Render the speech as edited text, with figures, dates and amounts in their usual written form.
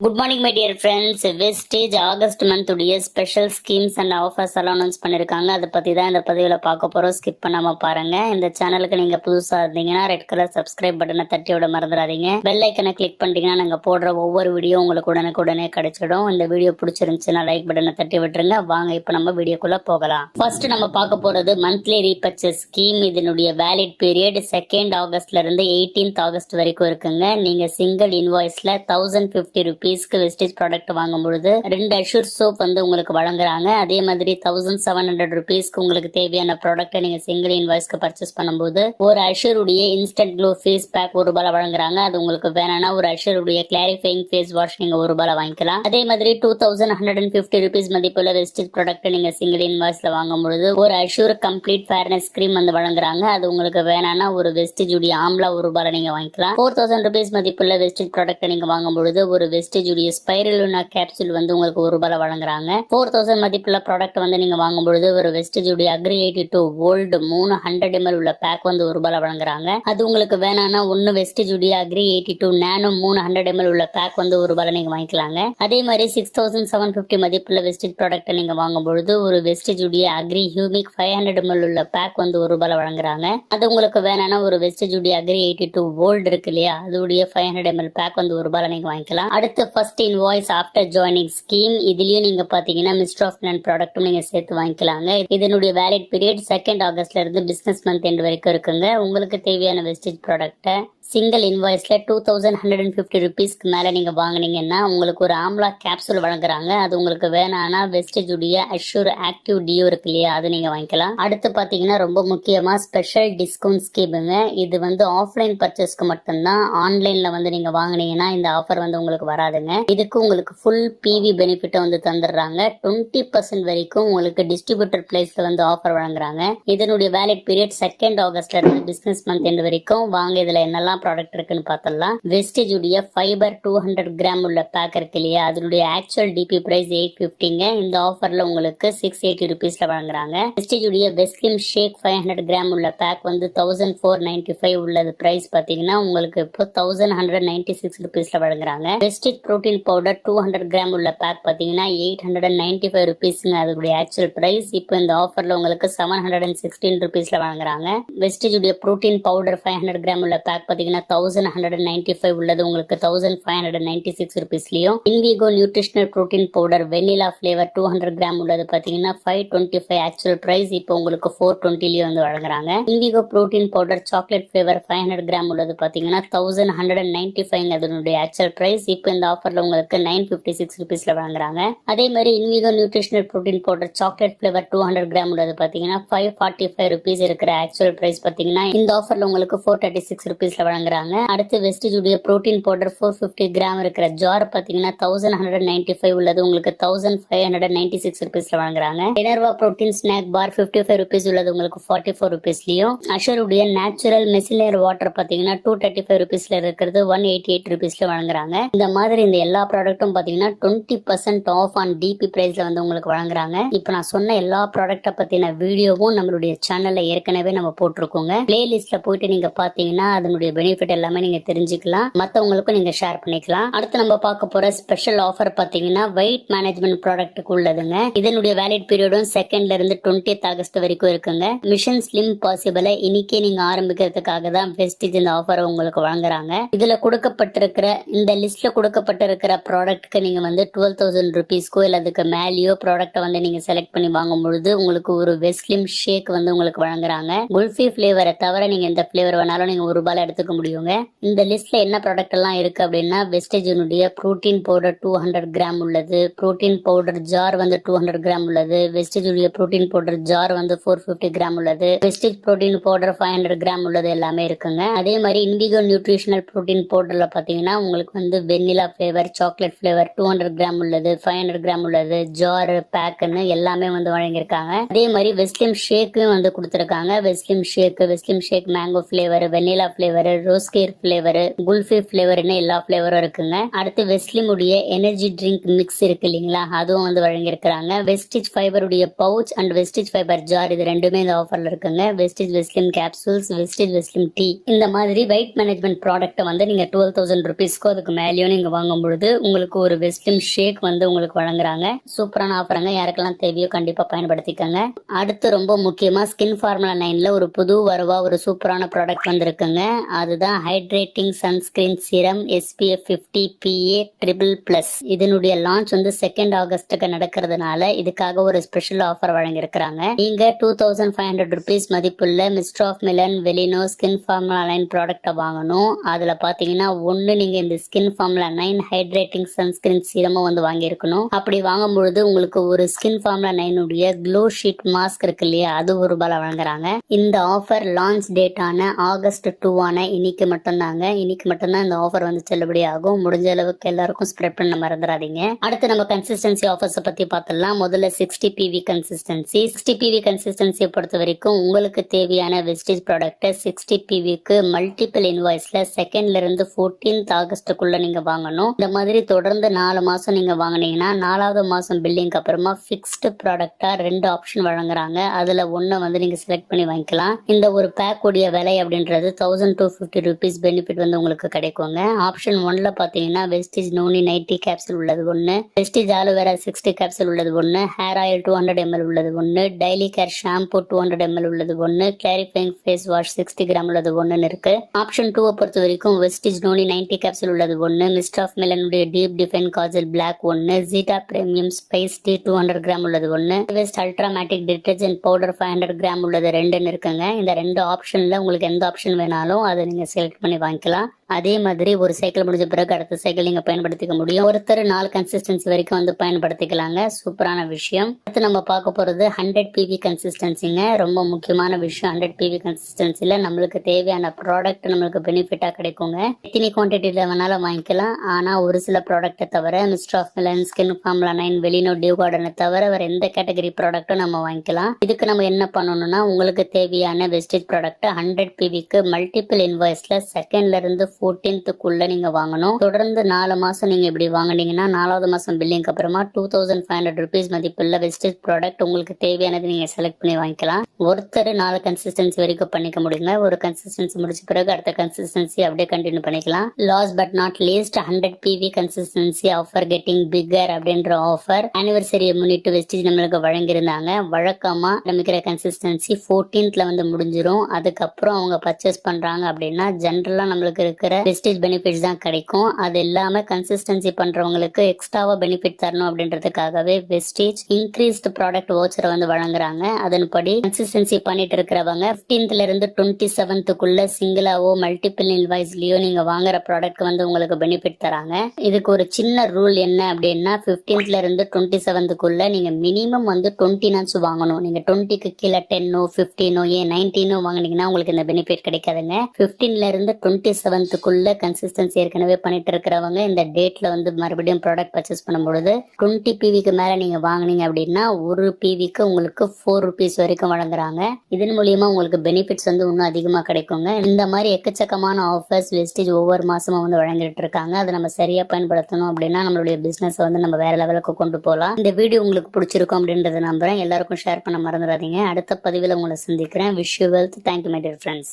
Good morning my dear friends. Wastage August month உடைய special schemes and offers எல்லாம் announce பண்ணிருக்காங்க. அதை பத்தி தான் இந்த பதிவில் பார்க்க போறோம். ஸ்கிப் பண்ணாம பாருங்க. இந்த சேனலுக்கு நீங்க புதுசா இருந்தீங்கன்னா ரெட் கலர் சப்ஸ்கிரைப் பட்டனை தட்டி விட மறந்துடாதீங்க. பெல் ஐக்கனை கிளிக் பண்ணிட்டீங்கன்னா நாங்க போடுற ஒவ்வொரு வீடியோ உங்களுக்கு உடனே கிடைச்சிடும். இந்த வீடியோ பிடிச்சிருந்துச்சுன்னா லைக் பட்டனை தட்டி விட்டுருங்க. வாங்க இப்ப நம்ம வீடியோக்குள்ள போகலாம். ஃபர்ஸ்ட் நம்ம பார்க்க போறது மந்த்லி ரீபர்ச்சேஸ் ஸ்கீம். இதனுடைய வேலிட் பீரியட் 2nd ஆகஸ்ட்ல இருந்து 18th ஆகஸ்ட் வரைக்கும் இருக்குங்க. நீங்க சிங்கிள் இன்வாய்ஸ்ல 1050 ரூபீஸ்க்கு வெஸ்டேஜ் ப்ராடக்ட் வாங்கும் பொழுது 2 அஷூர் சோப் வந்து உங்களுக்கு வழங்குறாங்க. அதே மாதிரி 1700 ரூபீஸ்க்கு உங்களுக்கு தேவையான ப்ராடக்ட் நீங்க சிங்கிள் இன்வாய்ஸ்க்கு பர்ச்சேஸ் பண்ணும்போது ஒரு அஷூர் உடைய இன்ஸ்டன்ட் க்ளோ ஃபேஸ் பேக் ₹1 வழங்குறாங்க. அது உங்களுக்கு வேணும்னா ஒரு அஷூர் உடைய கிளாரிஃபைங் ஃபேஸ் வாஷ் நீங்க ₹1 வாங்கிக்கலாம். அதே மாதிரி 2150 ரூபீஸ் மதிப்புள்ள வெஸ்டேஜ் ப்ராடக்ட் நீங்க சிங்கிள் இன்வாய்ஸ்ல வாங்கும் பொழுது ஒரு அஷூர் கம்ப்ளீட் ஃபேர்னஸ் கிரீம் வந்து வழங்குறாங்க. அது உங்களுக்கு வேணும்னா ஒரு வெஸ்டேஜ் உடைய ஆம்லா ₹1 நீங்க வாங்கிக்கலாம். 4000 ரூபீஸ் மதிப்புள்ள வெஸ்டேஜ் ப்ராடக்ட் நீங்க வாங்கும் பொழுது ஒரு வெஸ்டேஜ் உடைய ஸ்பைரலுனா கேப்சூல் வந்து உங்களுக்கு ₹1 வழங்குறாங்க. 4000 மதிப்புள்ள ப்ராடக்ட் வந்து நீங்க வாங்கும் பொழுது ஒரு வெஸ்டேஜ் உடைய அக்ரி 82 கோல்டு 300 ml உள்ள பேக் வந்து ₹1 வழங்குறாங்க. அது உங்களுக்கு வேணாம்னா ஒன்னு வெஸ்டேஜ் உடைய அக்ரி 82 நானோ 300 ml உள்ள பேக் வந்து ₹1 நீங்க வாங்கிக்கலாங்க. அதே மாதிரி 6750 மதிப்புள்ள வெஸ்டேஜ் ப்ராடக்ட் நீங்க வாங்கும் பொழுது ஒரு வெஸ்டேஜ் உடைய அக்ரி ஹியூமிக் 500 ml உள்ள பேக் வந்து ₹1 வழங்குறாங்க. அது உங்களுக்கு வேணாம்னா ஒரு வெஸ்டேஜ் உடைய அக்ரி 82 கோல்டு இருக்கு இல்லையா, அதோடைய 500 ml பேக் வந்து ₹1 நீங்க வாங்கிக்கலாம். அடுத்து first invoice after joining scheme. இதுலயும் நீங்க பாத்தீங்கன்னா மிஸ்டர் ஆஃப் நன் ப்ராடக்ட்டும் நீங்க சேர்த்து வாங்கிக்கலாங்க. இதனுடைய வேலிட் பீரியட் 2nd ஆகஸ்ட்ல இருந்து பிசினஸ் மந்த் எண்ட் வரைக்கும் இருக்குங்க. உங்களுக்கு தேவையான வெஸ்டேஜ் ப்ராடக்ட்டை சிங்கிள் இன்வாய்ஸ்ல 2150 ரூபீஸ்க்கு மேல நீங்க வாங்கினீங்கன்னா உங்களுக்கு ஒரு ஆம்லா கேப்சூல் வழங்குறாங்க. அது உங்களுக்கு வேணாம்னா வெஸ்டேஜ் உடைய அஷூர் ஆக்டிவ் டியோ இருக்கு இல்லையா, அது நீங்க வாங்கிக்கலாம். அடுத்து பாத்தீங்கன்னா ரொம்ப முக்கியமா ஸ்பெஷல் டிஸ்கவுண்ட் ஸ்கீமுங்க. இது வந்து ஆஃப்லைன் பர்ச்சேஸ்க்கு மட்டும்தான். ஆன்லைன்ல வந்து நீங்க வாங்கினீங்கன்னா இந்த ஆஃபர் வந்து உங்களுக்கு வராதுங்க. இதுக்கு உங்களுக்கு ஃபுல் பிவி பெனிஃபிட் வந்து தந்துடுறாங்க. 20% வரைக்கும் உங்களுக்கு டிஸ்ட்ரிபியூட்டர் பிளேஸ்ல வந்து ஆஃபர் வழங்குறாங்க. இதனுடைய வேலிட் பீரியட் 2nd ஆகஸ்ட்ல இருந்து பிசினஸ் மந்த் எண்ட் வரைக்கும். வாங்க இதுல என்னெல்லாம் ப்ராடக்ட் இருக்குன்னு பார்த்தலாம். வெஸ்டேஜ் உடைய ஃபைபர் 200 கிராம் உள்ள பேக் இருக்கு இல்லையா, அதனுடைய ஆக்சுவல் டிபி பிரைஸ் 850ங்க. இந்த ஆஃபர்ல உங்களுக்கு 680 ரூபீஸ்ல வழங்குறாங்க. வெஸ்டேஜ் உடைய வெஸ்லிம் ஷேக் 500 கிராம் உள்ள பேக் வந்து 1495 உள்ளது பிரைஸ் பாத்தீங்கன்னா உங்களுக்கு இப்போ 1196 ரூபீஸ்ல வழங்குறாங்க. வெஸ்டேஜ் புரோட்டீன் பவுடர் 200 கிராம் உள்ள பேக் பாத்தீங்கன்னா 895 ரூபீஸ்ங்க அதோடைய ஆக்சுவல் பிரைஸ். இப்போ இந்த ஆஃபர்ல உங்களுக்கு 716 ரூபீஸ்ல வழங்குறாங்க. வெஸ்டேஜ் உடைய புரோட்டீன் பவுடர் 500 கிராம் உள்ள பேக் பாத்தீங்கன்னா 1195 உள்ளது உங்களுக்கு 1596 ரூபீஸ்லயும். Invigo nutritional protein powder vanilla flavour 200 gram உள்ளது பாத்தீங்கன்னா 525 ஆக்சுவல் பிரைஸ். இப்போ உங்களுக்கு 420லயும் வந்து வழங்குறாங்க. Invigo protein powder chocolate flavour 500 gram உள்ளது பாத்தீங்கன்னா 1195 அதனுடைய ஆக்சுவல் பிரைஸ். இப்போ இந்த ஆஃபர்ல உங்களுக்கு 956 ரூபீஸ்ல வழங்குறாங்க. அதே மாதிரி Invigo nutritional protein powder chocolate flavour 200 gram உள்ளது பாத்தீங்கன்னா 545 ரூபீஸ் இருக்கிற ஆக்சுவல் பிரைஸ் பாத்தீங்கன்னா இந்த ஆஃபர்ல உங்களுக்கு 436 ரூபீஸ்ல வழங்குறாங்க. அடுத்து வெஸ்டேஜ் உடைய புரோட்டீன் பவுடர் 450 கிராம் இருக்கிற ஜார் பாத்தீங்கன்னா 1195 உள்ளது உங்களுக்கு 1596 ரூபீஸ்ல வழங்குறாங்க. எனர்வா புரோட்டீன் ஸ்நாக் பார் 55 ரூபீஸ் உள்ளது உங்களுக்கு 44 ரூபீஸ்லயும். அஷர் உடைய நேச்சுரல் மெசிலியர் வாட்டர் பாத்தீங்கன்னா 235 ரூபீஸ்ல இருக்கிறது 188 ரூபீஸ்ல வழங்குறாங்க. இந்த மாதிரி இந்த எல்லா ப்ராடக்ட்டும் பாத்தீங்கன்னா 20% ஆஃப் ஆன் டிபி பிரைஸ்ல வந்து உங்களுக்கு வழங்குறாங்க. இப்போ நான் சொன்ன எல்லா ப்ராடக்ட்டை பத்தின வீடியோவும் நம்மளுடைய சேனல்ல ஏற்கனவே நம்ம போட்டிருக்கோங்க. பிளேலிஸ்ட்ல போயிட்டு நீங்க பாத்தீங்கன்னா அதனுடைய பெனிஃபிட் எல்லாமே நீங்க தெரிஞ்சுக்கலாம். மத்தவங்களுக்கும் நீங்க ஷேர் பண்ணிக்கலாம். அடுத்து நம்ம பார்க்க போற ஸ்பெஷல் ஆஃபர் பாத்தீங்கன்னா வெயிட் மேனேஜ்மெண்ட் ப்ராடக்ட்டுக்கு உள்ளதுங்க. இதனுடைய வேலிட் பீரியடும் 2nd இருந்து 20th ஆகஸ்ட் வரைக்கும் இருக்குங்க. மிஷன் ஸ்லிம் பாசிபிளை இன்னைக்கே நீங்க ஆரம்பிக்கிறதுக்காக தான் வெஸ்டேஜ் இந்த ஆஃபரை உங்களுக்கு வழங்குறாங்க. இதுல கொடுக்கப்பட்டிருக்கிற இந்த லிஸ்ட்ல கொடுக்கப்பட்டிருக்கிற ப்ராடக்ட்க்கு நீங்க வந்து 12,000 ரூபீஸ்க்கோ இல்ல அதுக்கு மேலேயோ ப்ராடக்ட் வந்து நீங்க செலக்ட் பண்ணி வாங்கும் பொழுது உங்களுக்கு ஒரு வெஸ்லிம் ஷேக் வந்து உங்களுக்கு வழங்குறாங்க. குல்ஃபி பிளேவரை தவிர நீங்க எந்த பிளேவர் வேணாலும் நீங்க ₹1 எடுத்துக்க முடியுங்க. இந்த லிஸ்ட்ல என்ன ப்ராடக்ட் எல்லாம் இருக்கு அப்படின்னா வெஸ்டேஜினுடைய புரோட்டீன் பவுடர் 200 கிராம் உள்ளது, புரோட்டீன் பவுடர் ஜார் வந்து 200 கிராம் உள்ளது, வெஸ்டேஜ் உடைய புரோட்டீன் பவுடர் ஜார் வந்து 450 கிராம் உள்ளது, வெஸ்டேஜ் புரோட்டீன் பவுடர் 500 கிராம் உள்ளது எல்லாமே இருக்குங்க. அதே மாதிரி இண்டிகோ நியூட்ரிஷனல் புரோட்டீன் பவுடர்ல பாத்தீங்கன்னா உங்களுக்கு வந்து vanilla flavour chocolate flavour 200 gram உள்ளது, 500 கிராம் உள்ளது, ஜார் பேக்குன்னு எல்லாமே வந்து வழங்கியிருக்காங்க. அதே மாதிரி வெஸ்லிம் ஷேக்கும் வந்து கொடுத்திருக்காங்க. வெஸ்லிம் shake mango flavour, vanilla flavour, ரோஸ்கேர் ஃபிளேவர், குல்ஃபி ஃபிளேவர்னு எல்லா ஃபிளேவரும் இருக்குங்க. அடுத்து வெஸ்லிம் உடைய எனர்ஜி ட்ரிங்க் மிக்ஸ் இருக்கு இல்லைங்களா, அதுவும் வந்து வழங்கியிருக்கிறாங்க. வெஸ்டிஜ் ஃபைபர் உடைய pouch and Vestige fibre jar, இது ரெண்டுமே இந்த ஆஃபர்ல இருக்குங்க. Vestige Veslim capsules, Vestige Veslim tea, இந்த மாதிரி வெயிட் மேனேஜ்மெண்ட் ப்ராடக்ட் வந்து நீங்க 12,000 ருபீஸ்க்கோ அதுக்கு மேலேயும் நீங்க வாங்கும் பொழுது உங்களுக்கு ஒரு வெஸ்லிம் ஷேக் வந்து உங்களுக்கு வழங்குறாங்க. சூப்பரான ஆஃபருங்க. யாருக்கெல்லாம் தேவையோ கண்டிப்பா பயன்படுத்திக்கங்க. அடுத்து ரொம்ப முக்கியமா ஸ்கின் ஃபார்முலா 9ல ஒரு புது வரவா ஒரு சூப்பரான ப்ராடக்ட் வந்திருக்குங்க. அதுதான் hydrating sunscreen serum SPF 50 PA +++. இதனுடைய லான்ச் வந்து 2 ஆகஸ்டுக்கு நடக்கிறதுனால இதுக்காக ஒரு ஸ்பெஷல் ஆஃபர் வழங்கியிருக்கிறாங்க. நீங்க 2500 ருபீஸ் மதிப்புள்ள mister of Milan Velino skin formula 9 product வாங்கணும். அதுல பாத்தீங்கன்னா ஒண்ணு நீங்க இந்த ஸ்கின் ஃபார்முலா 9 ஹைட்ரேட்டிங் சன்ஸ்கிரீன் சீரமும் வந்து வாங்கியிருக்கணும். அப்படி வாங்கும் பொழுது உங்களுக்கு ஒரு ஸ்கின் ஃபார்முலா 9 உடைய க்ளோ ஷீட் மாஸ்க் இருக்கு இல்லையா, அது ஒரு ரூபாய் வழங்குறாங்க. இந்த ஆஃபர் லான்ச் டேட் ஆன ஆகஸ்ட் 2 இன்னைக்கு மட்டும்தாங்க. இன்னைக்கு மட்டும்தான் இந்த ஆஃபர் வந்து செல்லுபடி ஆகும். முடிஞ்ச அளவுக்கு எல்லாருக்கும் ஸ்ப்ரெட் பண்ண மறந்துடாதீங்க. அடுத்து நம்ம கன்சிஸ்டன்சி ஆஃபர்ஸ் பத்தி பார்த்தலாம். முதல்ல 60 PV கன்சிஸ்டன்சி. 60 PV கன்சிஸ்டன்சியை பொறுத்த வரைக்கும் உங்களுக்கு தேவையான வெஸ்டேஜ் ப்ராடக்ட் 60 PVக்கு மல்டிபிள் இன்வாய்ஸ்ல 2nd இருந்து 14th ஆகஸ்டுக்குள்ள நீங்க வாங்கணும். இந்த மாதிரி தொடர்ந்து 4 மாசம் நீங்க வாங்கினீங்கன்னா 4வது மாசம் பில்லிங் அப்புறமா பிக்ஸ்டு ப்ராடக்டா 2 ஆப்ஷன் வழங்குறாங்க. அதுல ஒண்ணு வந்து நீங்க செலக்ட் பண்ணி வாங்கிக்கலாம். இந்த ஒரு பேக் உடைய விலை அப்படின்றது 1250 ருபீஸ் பெனிஃபிட் வந்து உங்களுக்கு கிடைக்குங்க. ஆப்ஷன் 1ல பாத்தீங்கன்னா வெஸ்டிஜ் நோனி 90 கேப்சூல் உள்ளது ஒண்ணு, வெஸ்டிஜ் ஆலோவேரா 60 கேப்சூல் உள்ளது ஒண்ணு, ஹேர் ஆயில் 200 ml உள்ளது ஒண்ணு, டெய்லி கேர் ஷாம்பு 200 ml உள்ளது ஒண்ணு, கிளாரிஃபைங் ஃபேஸ் வாஷ் 60 கிராம் உள்ளது ஒண்ணுன்னு இருக்கு. ஆப்ஷன் 2 பொறுத்த வரைக்கும் வெஸ்டிஜ் நோனி 90 கேப்சூல் உள்ளது ஒண்ணு, மிஸ்டர் ஆஃப் மிலன் உடைய டீப் டிஃபைன் காஜல் பிளாக் ஒண்ணு, ஜீட்டா பிரீமியம் ஸ்பைஸ் டீ 200 கிராம் உள்ளது ஒண்ணு, வெஸ்ட் அல்ட்ராமேட்டிக் டிடர்ஜென்ட் பவுடர் 500 கிராம் உள்ளது 2 இருக்குங்க. இந்த 2 ஆப்ஷன்ல உங்களுக்கு எந்த ஆப்ஷன் வேணாலும் அதை நீங்க செலக்ட் பண்ணி வாங்கிக்கலாம். அதே மாதிரி ஒரு சைக்கிள் முடிஞ்ச பிறகு அடுத்த சைக்கிள் நீங்க பயன்படுத்திக்க முடியும். ஒருத்தர் 4 கன்சிஸ்டன்சி வரைக்கும் வந்து பயன்படுத்திக்கலாங்க. சூப்பரான விஷயம். அடுத்து நம்ம பார்க்க போறது 100 PV கன்சிஸ்டன்சிங்க. ரொம்ப முக்கியமான விஷயம். 100 PV கன்சிஸ்டன்சில நம்மளுக்கு தேவையான ப்ராடக்ட் நம்மளுக்கு பெனிஃபிட்டா கிடைக்குங்க. எத்தனை குவான்டிட்டியில வேணாலும் வாங்கிக்கலாம். ஆனா ஒரு சில ப்ராடக்ட்டை தவிர mister of Milan, skin formula 9, Velino, dew கார்டனை தவிர வேற எந்த கேட்டகரி ப்ராடக்ட்டும் நம்ம வாங்கிக்கலாம். இதுக்கு நம்ம என்ன பண்ணணும்னா உங்களுக்கு தேவையான வெஸ்டேஜ் ப்ராடக்ட் 100 PVக்கு மல்டிபிள் இன்வாய்ஸ்ல 2nd இருந்து 14th நீங்க வாங்கணும். தொடர்ந்து 4 மாசம் நீங்க இப்படி வாங்கினீங்கன்னா 4வது மாசம் பில்லிங் அப்புறமா 2500 ருபீஸ் மதிப்புள்ள வெஸ்டேஜ் ப்ராடக்ட் உங்களுக்கு தேவையானது நீங்க செலக்ட் பண்ணி வாங்கிக்கலாம். ஒருத்தர் 4 கன்சிஸ்டன்சி வரைக்கும் பண்ணிக்க முடியுங்க. ஒரு கன்சிஸ்டன்சி முடிச்ச பிறகு அடுத்த கன்சிஸ்டன்சி அப்படியே கண்டினியூ பண்ணிக்கலாம். Last but not least 100 PV consistency offer getting figure அப்படின்ற ஆஃபர் ஆனிவர்சரியை முன்னிட்டு வெஸ்டேஜ் நம்மளுக்கு வழங்கியிருந்தாங்க. வழக்கமா ஆரம்பிக்கிற கன்சிஸ்டன்சி 14th வந்து முடிஞ்சிரும். அதுக்கப்புறம் அவங்க பர்ச்சேஸ் பண்றாங்க அப்படின்னா ஜென்ரலா நம்மளுக்கு இருக்கிற வெஸ்டேஜ் பெனிஃபிட்ஸ் தான் கிடைக்கும். அது இல்லாம கன்சிஸ்டன்சி பண்றவங்களுக்கு எக்ஸ்ட்ராவா பெனிஃபிட் தரணும் அப்படின்றதுக்காகவே வெஸ்டேஜ் இன்க்ரீஸ்ட் ப்ராடக்ட் வவுச்சர் வந்து வழங்குறாங்க. அதன்படி கன்சிஸ்டன்சி பண்ணிட்டு இருக்கிறவங்க 15th இருந்து 27th சிங்கிளாவோ மல்டிபிள் இன்வாய்ஸ்லயோ நீங்க வாங்குற ப்ராடக்ட் வந்து உங்களுக்கு பெனிஃபிட் தராங்க. இதுக்கு ஒரு சின்ன ரூல் என்ன அப்படின்னா 15th இருந்து 27th நீங்க மினிமம் வந்து 20 நட்ஸ் வாங்கணும். நீங்க 20க்கு கீழே 10 15 ஏன் 19 வாங்கினீங்கன்னா உங்களுக்கு இந்த பெனிஃபிட் கிடைக்காதுங்க. 15ல இருந்து 27th கன்சிஸ்டன்சி ஏற்கனவே பண்ணிட்டு இருக்கிறவங்க இந்த டேட்ல வந்து மறுபடியும் ப்ராடக்ட் பர்ச்சேஸ் பண்ணும்போது 20 PVக்கு மேல நீங்க வாங்கினீங்க அப்படின்னா ஒரு PVக்கு உங்களுக்கு 4 ருபீஸ் வரைக்கும் வழங்குறாங்க. இதன் மூலியமா உங்களுக்கு பெனிஃபிட்ஸ் வந்து இன்னும் அதிகமா கிடைக்குங்க. இந்த மாதிரி எக்கச்சக்கமான ஆஃபர்ஸ் வெஸ்டேஜ் ஒவ்வொரு மாசமும் வந்து வழங்கிட்டு இருக்காங்க. அதை நம்ம சரியா பயன்படுத்தணும் அப்படின்னா நம்மளுடைய பிசினஸ் வந்து நம்ம வேற லெவலுக்கு கொண்டு போகலாம். இந்த வீடியோ உங்களுக்கு பிடிச்சிருக்கும் அப்படின்றத நம்புறேன். எல்லாருக்கும் ஷேர் பண்ண மறந்துடாதீங்க. அடுத்த பதிவில் உங்களை சந்திக்கிறேன். Wish you wealth. Thank you my dear friends.